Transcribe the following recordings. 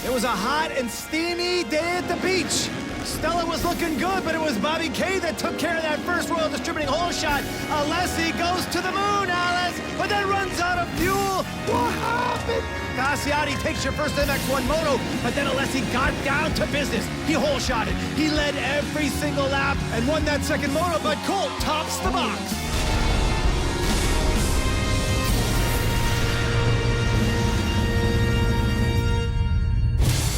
It was a hot and steamy day at the beach. Stella was looking good, but it was Bobby K that took care of that first Royal Distributing hole shot. Alessi goes to the moon, Alice, but then runs out of fuel. What happened? Gassiati takes your first MX1 Moto, but then Alessi got down to business. He hole shotted. He led every single lap and won that second Moto, but Colt tops the box.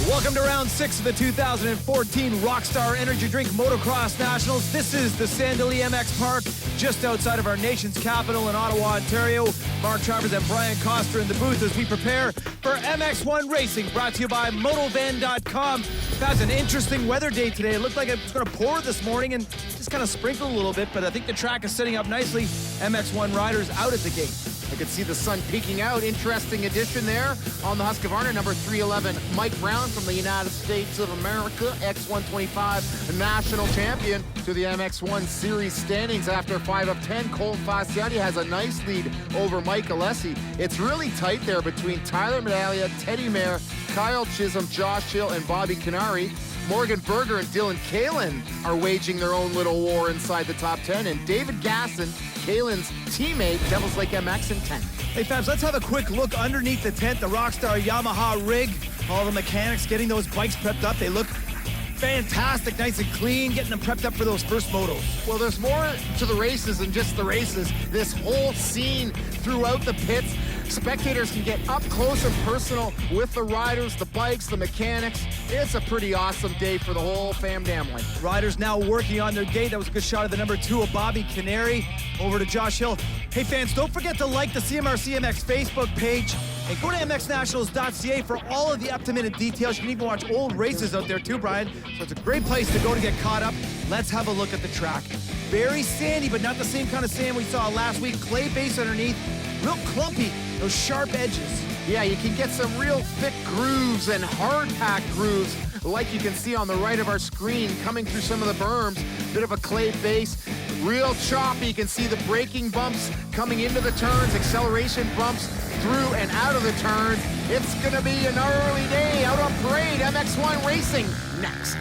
Welcome to round 6 of the 2014 Rockstar Energy Drink Motocross Nationals. This is the Sandali MX Park, just outside of our nation's capital in Ottawa, Ontario. Mark Travers and Brian Coster in the booth as we prepare for MX1 Racing, brought to you by Motovan.com. Guys, an interesting weather day today. It looked like it was going to pour this morning and just kind of sprinkle a little bit, but I think the track is setting up nicely. MX1 riders out at the gate. I could see the sun peeking out. Interesting addition there on the Husqvarna, number 311, Mike Brown from the United States of America, X125 national champion, to the MX1 series standings after 5 of 10. Colt Fasciati has a nice lead over Mike Alessi. It's really tight there between Tyler Medaglia, Teddy Mayer, Kyle Chisholm, Josh Hill, and Bobby Canary. Morgan Berger and Dylan Kalin are waging their own little war inside the top 10, and David Gasson, Kalin's teammate, Devils Lake MX in 10th. Hey, Fabs, let's have a quick look underneath the tent, the Rockstar Yamaha rig. All the mechanics getting those bikes prepped up. They look fantastic, nice and clean, getting them prepped up for those first motos. Well, there's more to the races than just the races. This whole scene throughout the pits. Spectators can get up close and personal with the riders, the bikes, the mechanics. It's a pretty awesome day for the whole fam family. Riders now working on their gate. That was a good shot of the number 2 of Bobby Canary. Over to Josh Hill. Hey fans, don't forget to like the CMRC MX Facebook page and go to mxnationals.ca for all of the up-to-minute details. You can even watch old races out there too, Brian. So it's a great place to go to get caught up. Let's have a look at the track. Very sandy, but not the same kind of sand we saw last week. Clay base underneath, real clumpy, those sharp edges. Yeah, you can get some real thick grooves and hard-packed grooves like you can see on the right of our screen coming through some of the berms. Bit of a clay base, real choppy. You can see the braking bumps coming into the turns, acceleration bumps through and out of the turn. It's gonna be an early day out on parade. MX1 Racing next.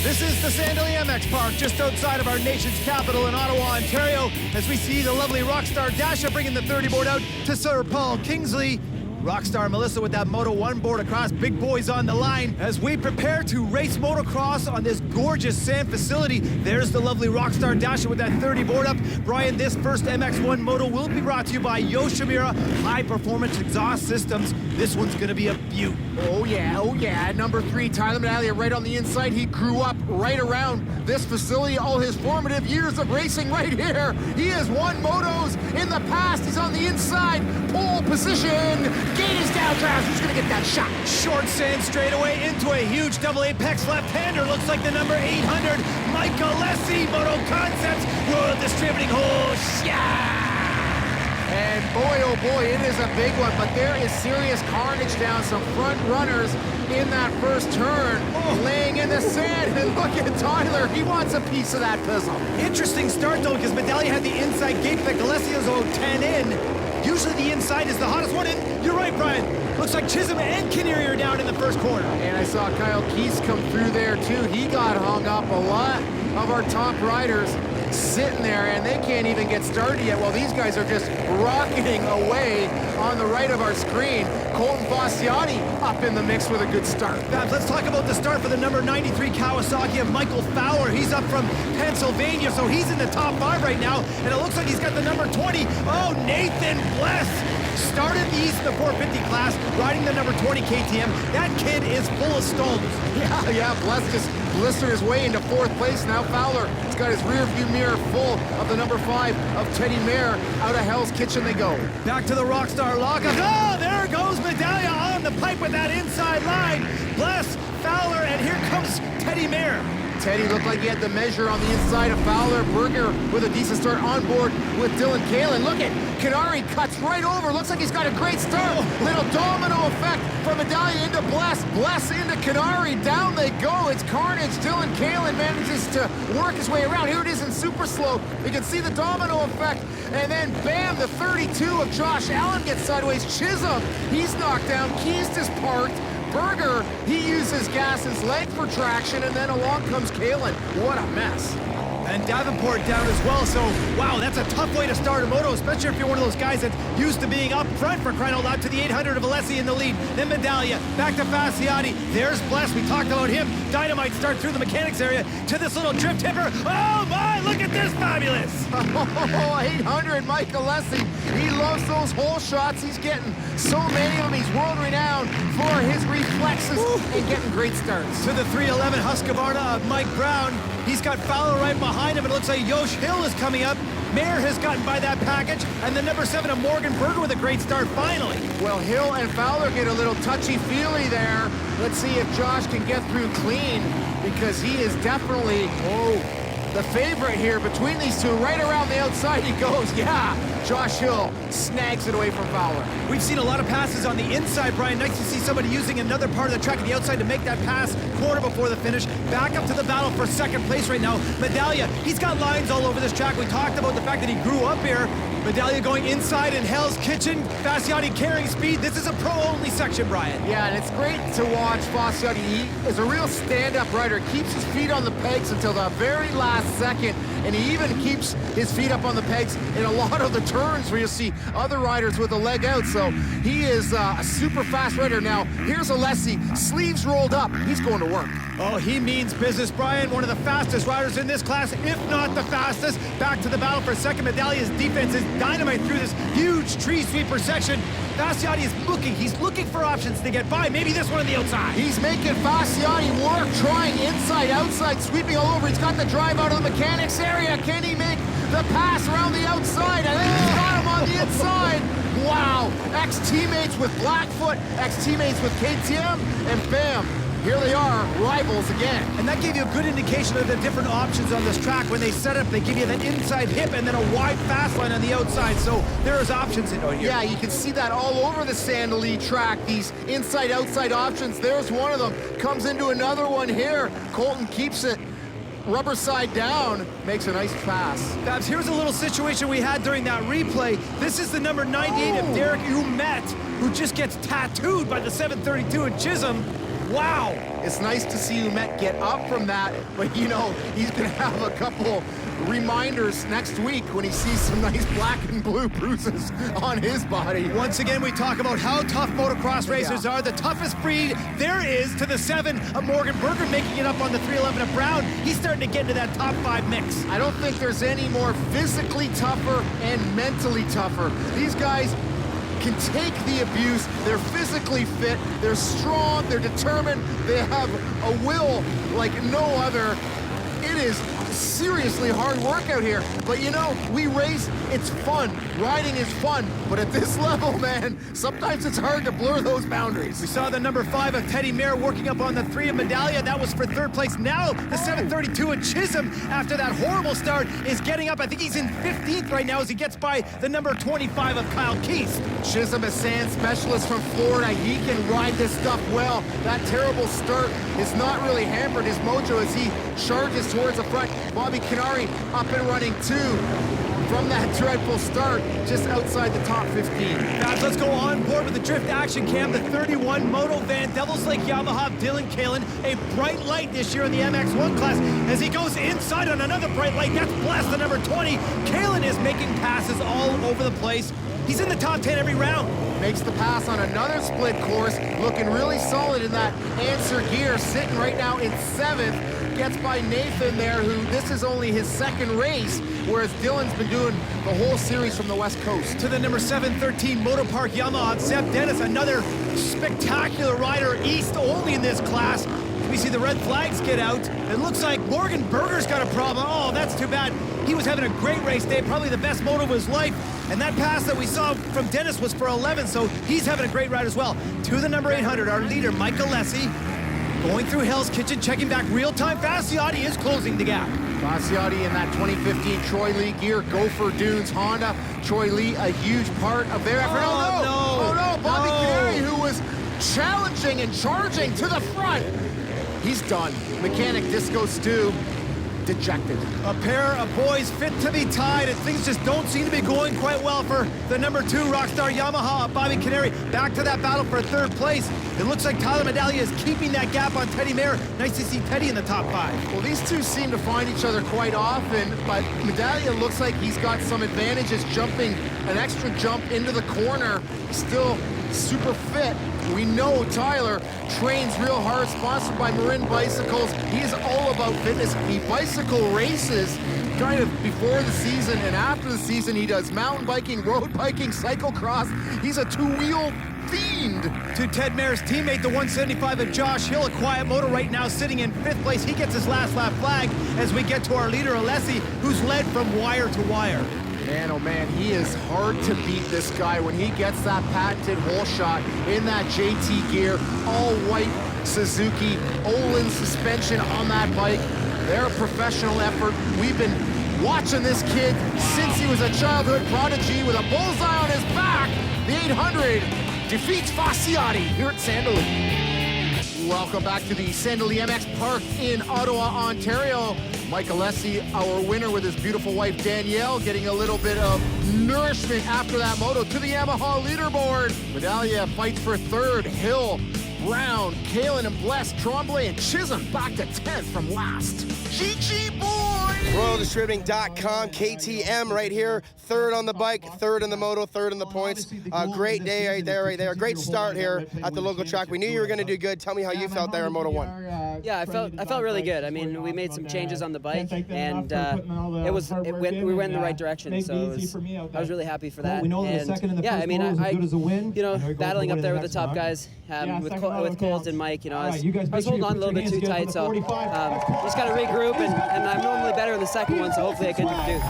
This is the Sandali MX Park, just outside of our nation's capital in Ottawa, Ontario, as we see the lovely Rockstar Dasha bringing the 30 board out to Sir Paul Kingsley. Rockstar Melissa with that Moto 1 board across, big boys on the line as we prepare to race motocross on this gorgeous sand facility. There's the lovely Rockstar Dasha with that 30 board up. Brian, this first MX1 Moto will be brought to you by Yoshimura High Performance Exhaust Systems. This one's gonna be a beaut. Oh yeah. Number 3, Tyler Medaglia right on the inside. He grew up right around this facility, all his formative years of racing right here. He has won motos in the past. He's on the inside, pole position. Gate is down, Travis. Who's gonna get that shot? Short sand straightaway into a huge double apex left-hander. Looks like the number 800, Mike Alessi, Moto Concepts, Royal Distributing hole shot. And boy, oh boy, it is a big one, but there is serious carnage down. Some front runners in that first turn, laying in the sand. And look at Tyler, he wants a piece of that pizzle. Interesting start though, because Medaglia had the inside gate pick. Alessi is 10 in. Usually the inside is the hottest one in. You're right, Brian. Looks like Chisholm and Canary are down in the first corner. And I saw Kyle Keese come through there too. He got hung up. A lot of our top riders sitting there, and they can't even get started yet. Well, these guys are just rocketing away on the right of our screen. Colton Fasciati up in the mix with a good start. Babs, let's talk about the start for the number 93 Kawasaki of Michael Fowler. He's up from Pennsylvania, so he's in the top 5 right now, and it looks like he's got the number 20. Oh, Nathan Bless started the East in the 450 class, riding the number 20 KTM. That kid is full of stones. Yeah, Bless just blistered his way into 4th place. Now Fowler has got his rear view mirror full of the number 5 of Teddy Mayer. Out of Hell's Kitchen they go. Back to the Rockstar lockup. Oh, there goes Medaglia on the pipe with that inside line. Bless, Fowler, and here comes Teddy Mayer. Teddy looked like he had the measure on the inside of Fowler. Berger with a decent start on board with Dylan Kalin. Look at Canary cuts right over. Looks like he's got a great start. Little domino effect from Medaglia into Bless. Bless into Canary. Down they go. It's carnage. Dylan Kalin manages to work his way around. Here it is in super slow. You can see the domino effect. And then bam, the 32 of Josh Allen gets sideways. Chisholm, he's knocked down. Keys is parked. Berger, he uses Gas's leg for traction, and then along comes Kalen. What a mess. And Davenport down as well, so wow, that's a tough way to start a moto, especially if you're one of those guys that's used to being up front for crying out loud. To the 800 of Alessi in the lead, then Medaglia, back to Fasciotti, there's Bless, we talked about him. Dynamite start through the mechanics area to this little drift tipper. Oh my, look at this, fabulous! Oh, 800, Mike Alessi, he loves those hole shots. He's getting so many of them. He's world-renowned for his reflexes and getting great starts. To the 311 Husqvarna of Mike Brown. He's got Fowler right behind him, and it looks like Yosh Hill is coming up. Mayer has gotten by that package, and the number 7 of Morgan Berger with a great start finally. Well, Hill and Fowler get a little touchy-feely there. Let's see if Josh can get through clean, because he is definitely, the favorite here between these two. Right around the outside he goes. Yeah, Josh Hill snags it away from Fowler. We've seen a lot of passes on the inside, Brian. Nice to see somebody using another part of the track at the outside to make that pass quarter before the finish. Back up to the battle for second place right now. Medaglia, he's got lines all over this track. We talked about the fact that he grew up here. Medaglia going inside in Hell's Kitchen. Fasciotti carrying speed. This is a pro-only section, Brian. Yeah, and it's great to watch Fasciotti. He is a real stand-up rider. Keeps his feet on the pegs until the very last second, and he even keeps his feet up on the pegs in a lot of the turns where you'll see other riders with a leg out. So he is a super fast rider. Now, here's Alessi, sleeves rolled up. He's going to work. Oh, he means business, Brian. One of the fastest riders in this class, if not the fastest. Back to the battle for second. Medaglia's defense is dynamite through this huge tree sweeper section. Fasciotti is looking. He's looking for options to get by. Maybe this one on the outside. He's making Fasciotti work, trying inside, outside, sweeping all over. He's got the drive out of the mechanics area. Can he make the pass around the outside? I think he's got him on the inside. Wow. Ex-teammates with Blackfoot, ex-teammates with KTM, and bam. Here they are, rivals again. And that gave you a good indication of the different options on this track. When they set up, they give you that inside hip and then a wide fast line on the outside. So there's options in here. Yeah, you can see that all over the Sandali track, these inside-outside options. There's one of them. Comes into another one here. Colton keeps it rubber side down, makes a nice pass. Babs, here's a little situation we had during that replay. This is the number 98 of Derek Umet, who just gets tattooed by the 732 at Chisholm. Wow. It's nice to see Umet get up from that, but you know, he's gonna have a couple reminders next week when he sees some nice black and blue bruises on his body. Once again, we talk about how tough motocross racers are. The toughest breed there is to the 7 of Morgan Berger, making it up on the 311 of Brown. He's starting to get into that top 5 mix. I don't think there's any more physically tougher and mentally tougher. These guys can take the abuse. They're physically fit, they're strong, they're determined, they have a will like no other. It is seriously hard work out here, but you know, we race, it's fun. Riding is fun, but at this level, man, sometimes it's hard to blur those boundaries. We saw the number 5 of Teddy Mayer working up on the 3 of Medaglia. That was for third place. Now the 732 of Chisholm, after that horrible start, is getting up. I think he's in 15th right now as he gets by the number 25 of Kyle Keast. Chisholm, a sand specialist from Florida, he can ride this stuff well. That terrible start is not really hampered his mojo as he charges towards the front. Bobby Canary up and running too from that dreadful start, just outside the top 15. Guys, let's go on board with the drift action cam. The 31 Moto Van Devils Lake Yamaha Dylan Kalen, a bright light this year in the MX1 class as he goes inside on another bright light. That's Blast, the number 20. Kalen is making passes all over the place. He's in the top 10 every round. Makes the pass on another split course, looking really solid in that answer gear, sitting right now in 7th. Gets by Nathan there, who this is only his 2nd race, whereas Dylan's been doing the whole series from the West Coast. To the number 713 Motor Park Yamaha, Seb Dennis, another spectacular rider, east only in this class. We see the red flags get out. It looks like Morgan Berger's got a problem. Oh, that's too bad. He was having a great race day, probably the best moto of his life. And that pass that we saw from Dennis was for 11, so he's having a great ride as well. To the number 800, our leader, Mike Alessi, going through Hell's Kitchen, checking back real-time. Fasciotti is closing the gap. Fasciotti in that 2015 Troy Lee gear, Gopher Dunes Honda. Troy Lee, a huge part of their effort. Oh no, Bobby Canary, who was challenging and charging to the front. He's done. Mechanic Disco Stu dejected. A pair of boys fit to be tied, and things just don't seem to be going quite well for the number 2 Rockstar Yamaha. Bobby Canary back to that battle for 3rd place. It looks like Tyler Medaglia is keeping that gap on Teddy Mayer. Nice to see Teddy in the top 5. Well, these two seem to find each other quite often, but Medaglia looks like he's got some advantages jumping an extra jump into the corner. Still super fit. We know Tyler trains real hard, sponsored by Marin Bicycles. He's all about fitness. He bicycle races kind of before the season, and after the season he does mountain biking, road biking, cyclocross. He's a two-wheel fiend. To Ted Mayer's teammate, the 175 of Josh Hill, a quiet moto right now sitting in 5th place. He gets his last lap flag as we get to our leader, Alessi, who's led from wire to wire. Man, oh man, he is hard to beat, this guy, when he gets that patented hole shot in that JT gear, all white Suzuki, Olin suspension on that bike. They're a professional effort. We've been watching this kid since he was a childhood prodigy with a bullseye on his back. The 800 defeats Fasciati here at Sandali. Welcome back to the Sandali MX Park in Ottawa, Ontario. Mike Alessi, our winner, with his beautiful wife Danielle, getting a little bit of nourishment after that moto to the Yamaha leaderboard. Medaglia fights for 3rd. Hill, Brown, Kalen, and Bless, Tremblay, and Chisholm back to 10th from last. GG boy! RoyalDistributing.com, KTM right here, 3rd on the bike, 3rd in the moto, 3rd in the points. Great day right there. Great start here at the local track. We knew you were going to do good. Tell me how you felt there in Moto 1. Yeah, I felt really good. I mean, we made some changes on the bike, and we went in the right direction. So I was really happy for that. And yeah, I mean, battling up there with the top guys, with Colt and Mike, I was holding on a little bit too tight. So just got to regroup, and I'm normally better in the second one, so hopefully I can do.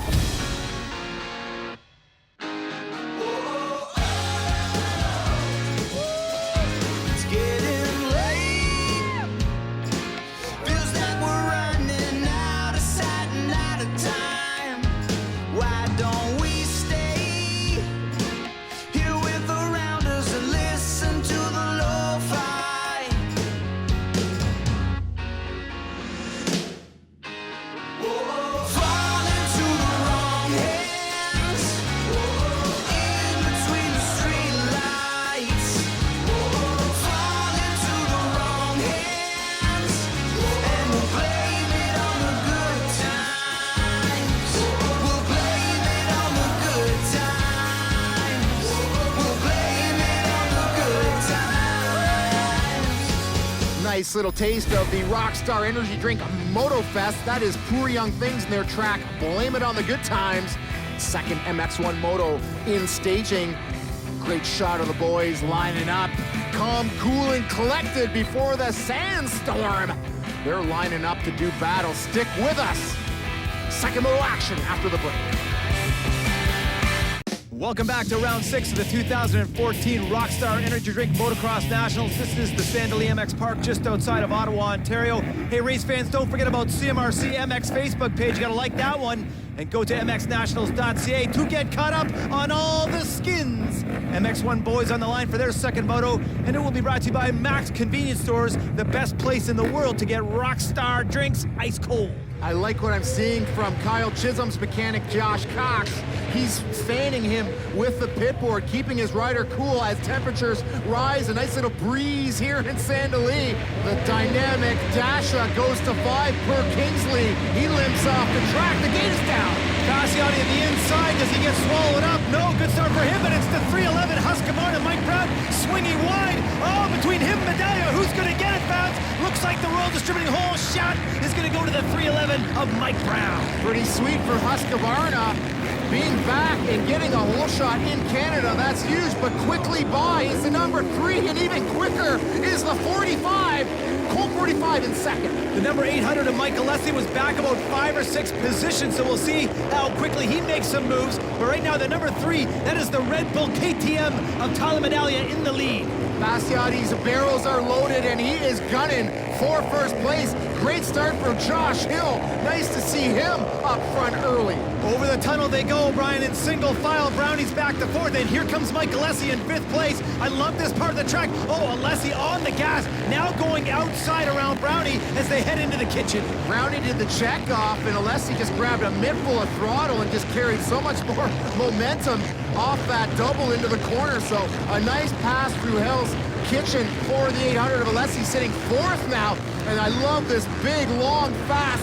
Nice little taste of the Rockstar Energy Drink Moto Fest. That is Poor Young Things in their track, Blame It on the Good Times. 2nd MX1 Moto in staging. Great shot of the boys lining up, calm, cool, and collected before the sandstorm. They're lining up to do battle. Stick with us. 2nd Moto action after the break. Welcome back to round 6 of the 2014 Rockstar Energy Drink Motocross Nationals. This is the Sandali MX Park just outside of Ottawa, Ontario. Hey, race fans, don't forget about CMRC MX Facebook page. You gotta like that one. And go to mxnationals.ca to get caught up on all the skins. MX1 boys on the line for their 2nd moto, and it will be brought to you by Max Convenience Stores, the best place in the world to get Rockstar drinks ice cold. I like what I'm seeing from Kyle Chisholm's mechanic, Josh Cox. He's fanning him with the pit board, keeping his rider cool as temperatures rise. A nice little breeze here in Sandali. The dynamic Dasha goes to 5 per Kingsley. He limps off the track. The gate is down. Fasciati on the inside. Does he get swallowed up? No. Good start for him, but it's the 311 Husqvarna. Mike Brown swinging wide. Oh, between him and Medaglia. Who's going to get it, Fouts? Looks like the Royal Distributing whole shot is going to go to the 311 of Mike Brown. Pretty sweet for Husqvarna. Being back and getting a whole shot in Canada, that's huge, but quickly by is the number 3, and even quicker is the 45. Colt 45 in 2nd. The number 800 of Mike Alessi was back about 5 or 6 positions, so we'll see how quickly he makes some moves. But right now, the number 3, that is the Red Bull KTM of Tyler Medaglia in the lead. Fasciati's barrels are loaded, and he is gunning for 1st place. Great start for Josh Hill. Nice to see him up front early. Over the tunnel they go, Brian, in single file. Brownie's back to 4th, and here comes Mike Alessi in 5th place. I love this part of the track. Oh, Alessi on the gas, now going outside inside around Brownie as they head into the kitchen. Brownie did the check off, and Alessi just grabbed a mittful of throttle and just carried so much more momentum off that double into the corner. So a nice pass through Hell's Kitchen for the 800 of Alessi, sitting fourth now. And I love this big, long, fast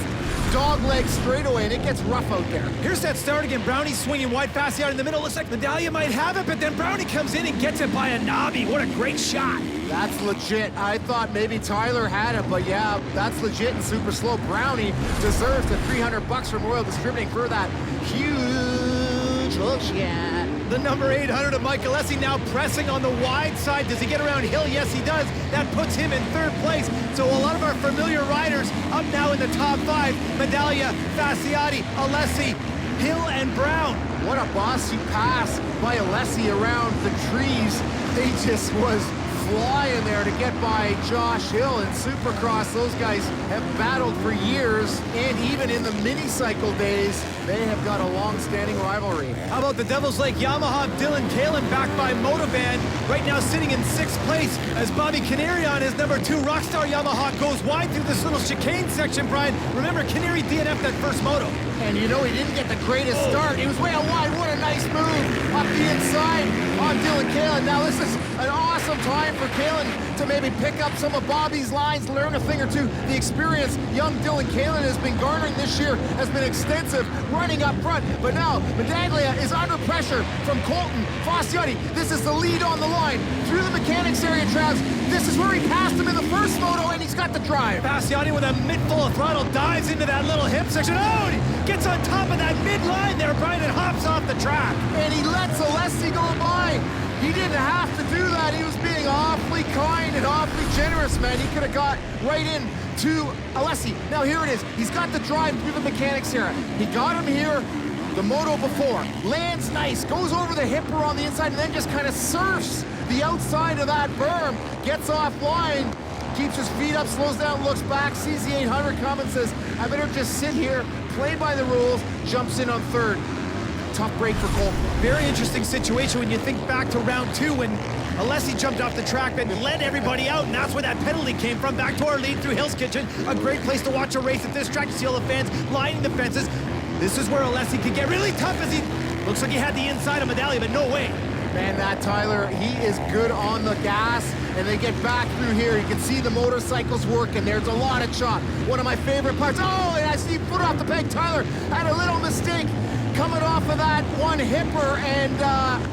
dog leg straightaway, and it gets rough out there. Here's that start again. Brownie swinging wide, fast out in the middle. Looks like Medallia might have it, but then Brownie comes in and gets it by a knobby. What a great shot. That's legit. I thought maybe Tyler had it, but yeah, that's legit and super slow. Brownie deserves the $300 from Royal Distributing for that huge hook shot. The number 800 of Mike Alessi now pressing on the wide side. Does he get around Hill? Yes, he does. That puts him in third place. So a lot of our familiar riders up now in the top 5. Medallia, Fasciotti, Alessi, Hill, and Brown. What a bossy pass by Alessi around the trees. He just was flying there to get by Josh Hill. In Supercross, those guys have battled for years, and even in the mini-cycle days, they have got a long-standing rivalry. How about the Devil's Lake Yamaha? Dylan Kalin backed by Motovan, right now sitting in 6th place as Bobby Canary on his number 2 Rockstar Yamaha goes wide through this little chicane section, Brian. Remember, Canary DNF'd that first moto. And you know, he didn't get the greatest start. He was way out wide. What a nice move up the inside on Dylan Kalin. Now this is an awesome time for Kalin to maybe pick up some of Bobby's lines, learn a thing or two. The experience young Dylan Kalin has been garnering this year has been extensive, running up front. But now Medaglia is under pressure from Colton Fasciotti. This is the lead on the line through the mechanics area, Travis. This is where he passed him in the first moto, and he's got the drive. Fasciotti with a mid-full of throttle dives into that little hip section. Oh, and he gets on top of that mid-line there, Brian, and hops off the track. And he lets Alessi go by. He didn't have to do that. He was being awfully kind and awfully generous, man. He could have got right in to Alessi. Now here it is. He's got the drive through the mechanics here. He got him here the moto before. Lands nice, goes over the hipper on the inside, and then just kind of surfs the outside of that berm. Gets offline, keeps his feet up, slows down, looks back, sees the 800 come and says, I better just sit here, play by the rules, jumps in on third. Tough break for Cole. Very interesting situation when you think back to round 2 when Alessi jumped off the track and led everybody out, and that's where that penalty came from. Back to our lead through Hill's Kitchen. A great place to watch a race at this track. You see all the fans lining the fences. This is where Alessi could get really tough as he looks like he had the inside of Medallia, but no way. Man, that Tyler, he is good on the gas, and they get back through here. You can see the motorcycles working. There's a lot of chop. One of my favorite parts. Oh, and I see foot off the peg. Tyler had a little mistake coming off of that one hipper, and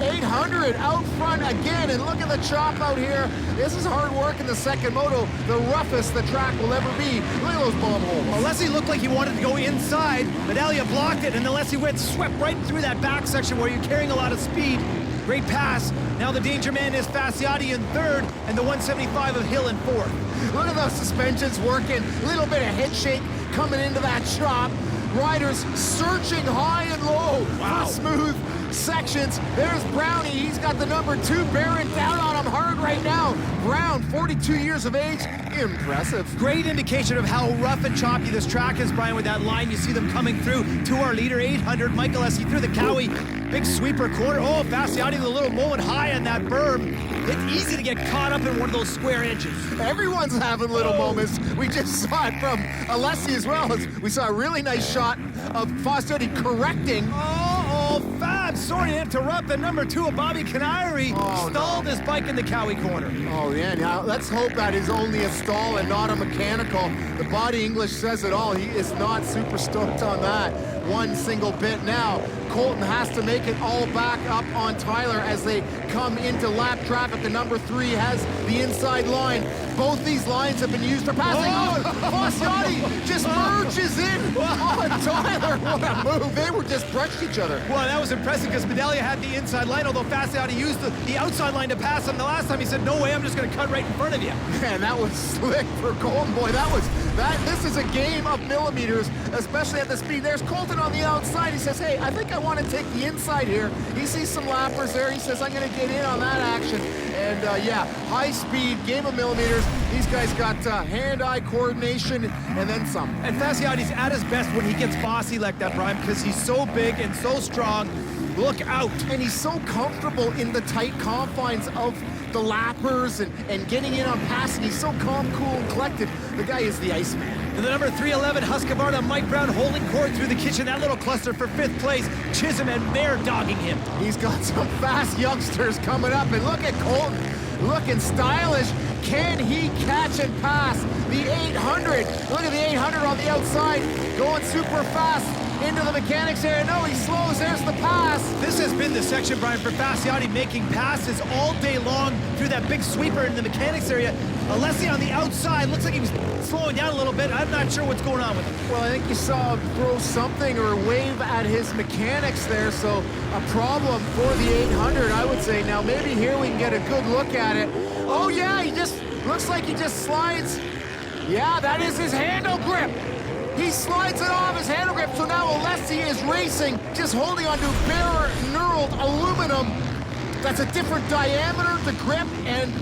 800 out front again. And look at the chop out here. This is hard work in the second moto, the roughest the track will ever be. Look at those bomb holes. Alessi looked like he wanted to go inside. Medallia blocked it, and Alessi went swept right through that back section where you're carrying a lot of speed. Great pass. Now the danger man is Fasciotti in third, and the 175 of Hill in fourth. Look at those suspensions working. A little bit of head shake coming into that chop. Riders searching high and low for smooth sections. There's Brownie. He's got the number 2 bearing down on him hard right now. Brown, 42 years of age. Impressive. Great indication of how rough and choppy this track is, Brian, with that line. You see them coming through to our leader, 800. Mike Alessi through the Cowie. Big sweeper corner. Oh, Fasciotti with a little moment high on that berm. It's easy to get caught up in one of those square edges. Everyone's having little moments. We just saw it from Alessi as well. We saw a really nice shot of Fasciotti correcting. Oh, Fab, sorry to interrupt. The number 2 of Bobby Canary stalled his bike in the Cowie corner. Oh, yeah, now let's hope that is only a stall and not a mechanical. The body English says it all. He is not super stoked on that one single bit. Now, Colton has to make it all back up on Tyler as they come into lap traffic. The number 3 has the inside line. Both these lines have been used for passing. Fasciotti just merges in on Tyler. What a move. They were just brushed each other. Well, that was impressive because Medallia had the inside line, although Fasciotti used the outside line to pass him. The last time he said, no way, I'm just going to cut right in front of you. Man, that was slick for Colton, boy. This is a game of millimeters, especially at the speed. There's Colton on the outside. He says, hey, I think I want to take the inside here. He sees some lappers there. He says, I'm going to get in on that action. And yeah, high speed, game of millimeters. These guys got hand-eye coordination and then some. And Fasciotti's at his best when he gets bossy like that, Brian, because he's so big and so strong. Look out. And he's so comfortable in the tight confines of the lappers and getting in on passing. He's so calm, cool, and collected. The guy is the Iceman. And the number 311 Husqvarna, Mike Brown, holding court through the kitchen. That little cluster for 5th place. Chisholm and Mayer dogging him. He's got some fast youngsters coming up. And look at Colton, looking stylish. Can he catch and pass the 800? Look at the 800 on the outside, going super fast into the mechanics area. No, he slows. There's the pass. This has been the section, Brian, for Fasciotti, making passes all day long through that big sweeper in the mechanics area. Alessi on the outside, looks like he was slowing down a little bit. I'm not sure what's going on with him. Well, I think you saw him throw something or wave at his mechanics there, so a problem for the 800, I would say. Now, maybe here we can get a good look at it. Oh, yeah, he just looks like he just slides. Yeah, that is his handle grip. He slides it off his handle grip, so now Alessi is racing, just holding onto bare knurled aluminum. That's a different diameter, the grip, and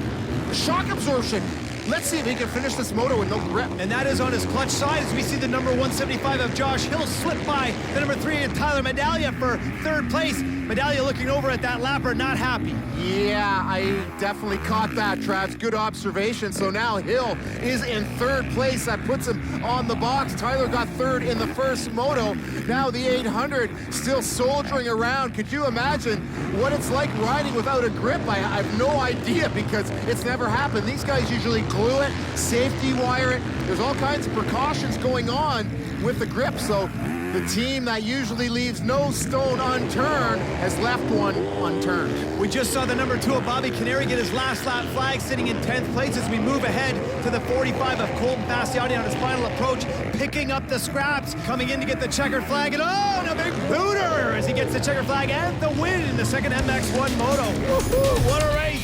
shock absorption. Let's see if he can finish this moto with no grip. And that is on his clutch side as we see the number 175 of Josh Hill slip by the number 3 of Tyler Medaglia for 3rd place. Medaglia looking over at that lapper, not happy. Yeah, I definitely caught that, Travis. Good observation. So now Hill is in 3rd place. That puts him on the box. Tyler got 3rd in the first moto. Now the 800 still soldiering around. Could you imagine what it's like riding without a grip? I have no idea because it's never happened. These guys usually glue it, safety wire it. There's all kinds of precautions going on with the grip. So the team that usually leaves no stone unturned has left one unturned. We just saw the number 2 of Bobby Canary get his last lap flag, sitting in 10th place as we move ahead to the 45 of Colton Fasciotti on his final approach, picking up the scraps, coming in to get the checkered flag, and oh, and a big booter as he gets the checkered flag and the win in the second MX1 Moto. Woohoo, what a race!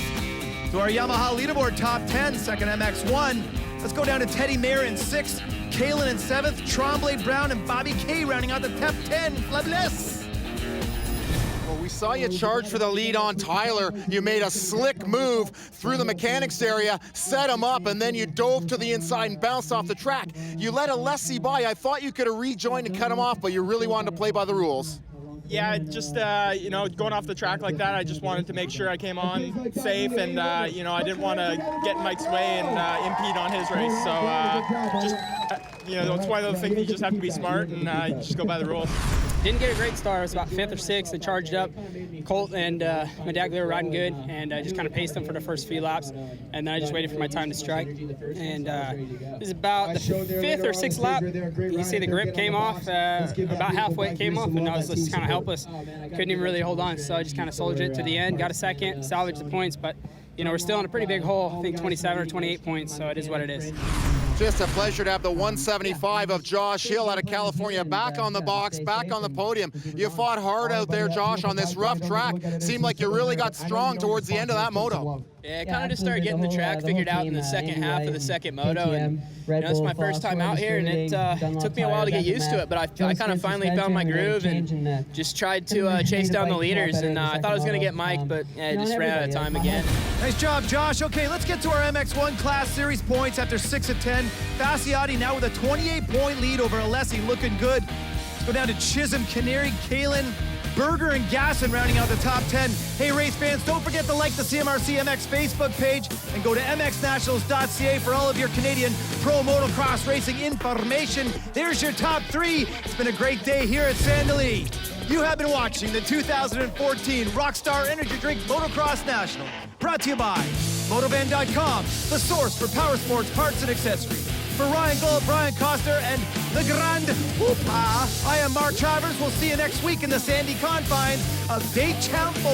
To our Yamaha leaderboard top 10, second MX1. Let's go down to Teddy Mayer in 6th, Kalen in 7th, Tremblay Brown and Bobby K rounding out the top 10. Fabulous! Well, we saw you charge for the lead on Tyler. You made a slick move through the mechanics area, set him up, and then you dove to the inside and bounced off the track. You let Alessi by. I thought you could have rejoined and cut him off, but you really wanted to play by the rules. Yeah, just, you know, going off the track like that, I just wanted to make sure I came on safe and, you know, I didn't want to get Mike's way and impede on his race. So, just, you know, it's one of those things you just have to be smart and just go by the rules. Didn't get a great start. I was about 5th or 6th and charged up. Colt and Medaglia were riding good, and I just kind of paced them for the first few laps, and then I just waited for my time to strike. And it was about the 5th or 6th lap. You see the grip came off, about halfway it came off, and I was just kind of helpless. Couldn't even really hold on, so I just kind of soldiered it to the end, got a second, salvaged the points, but you know, we're still in a pretty big hole, I think 27 or 28 points, so it is what it is. Just a pleasure to have the 175 of Josh Hill out of California back on the box, back on the podium. You fought hard out there, Josh, on this rough track. Seemed like you really got strong towards the end of that moto. Yeah, I kind of just started getting the track figured out in the second half of the second moto, and you know, it's my first time out here, and it took me a while to get used to it, but I kind of finally found my groove and just tried to chase down the leaders, and I thought I was going to get Mike, but yeah, just ran out of time again. Nice job, Josh. Okay, let's get to our MX1 Class Series points after 6 of 10. Fasciotti now with a 28-point lead over Alessi, looking good. Let's go down to Chisholm, Canary, Kalen, Berger, and Gasson rounding out the top 10. Hey, race fans, don't forget to like the CMRC MX Facebook page and go to mxnationals.ca for all of your Canadian pro motocross racing information. There's your top 3. It's been a great day here at Sandali. You have been watching the 2014 Rockstar Energy Drink Motocross National, brought to you by Motovan.com, the source for power sports parts and accessories. For Ryan Gold, Brian Coster, and the Grand Whoopah, I am Mark Travers. We'll see you next week in the sandy confines of Deschamps Bowl.